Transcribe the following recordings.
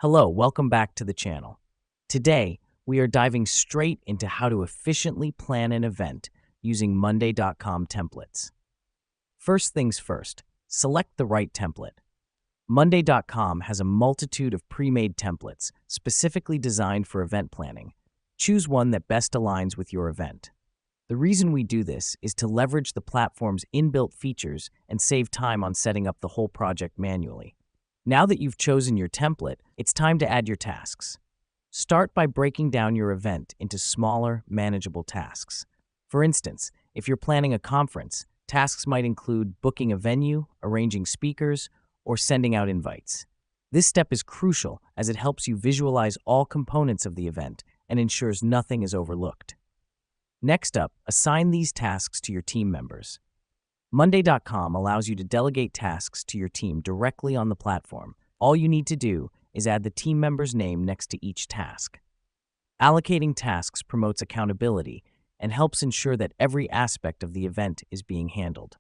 Hello, welcome back to the channel. Today, we are diving straight into how to efficiently plan an event using Monday.com templates. First things first, select the right template. Monday.com has a multitude of pre-made templates specifically designed for event planning. Choose one that best aligns with your event. The reason we do this is to leverage the platform's inbuilt features and save time on setting up the whole project manually. Now that you've chosen your template, it's time to add your tasks. Start by breaking down your event into smaller, manageable tasks. For instance, if you're planning a conference, tasks might include booking a venue, arranging speakers, or sending out invites. This step is crucial as it helps you visualize all components of the event and ensures nothing is overlooked. Next up, assign these tasks to your team members. Monday.com allows you to delegate tasks to your team directly on the platform. All you need to do is add the team member's name next to each task. Allocating tasks promotes accountability and helps ensure that every aspect of the event is being handled.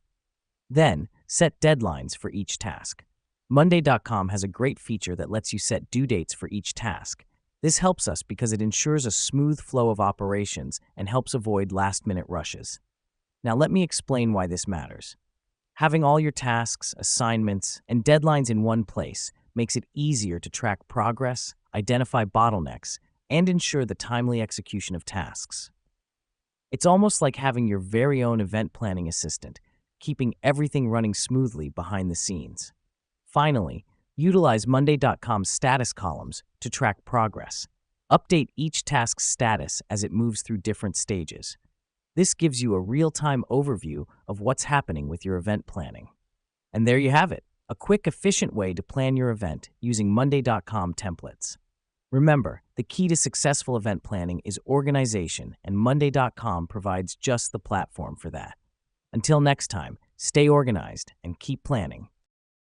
Then, set deadlines for each task. Monday.com has a great feature that lets you set due dates for each task. This helps us because it ensures a smooth flow of operations and helps avoid last-minute rushes. Now let me explain why this matters. Having all your tasks, assignments, and deadlines in one place makes it easier to track progress, identify bottlenecks, and ensure the timely execution of tasks. It's almost like having your very own event planning assistant, keeping everything running smoothly behind the scenes. Finally, utilize Monday.com's status columns to track progress. Update each task's status as it moves through different stages. This gives you a real-time overview of what's happening with your event planning. And there you have it, a quick, efficient way to plan your event using Monday.com templates. Remember, the key to successful event planning is organization, and Monday.com provides just the platform for that. Until next time, stay organized and keep planning.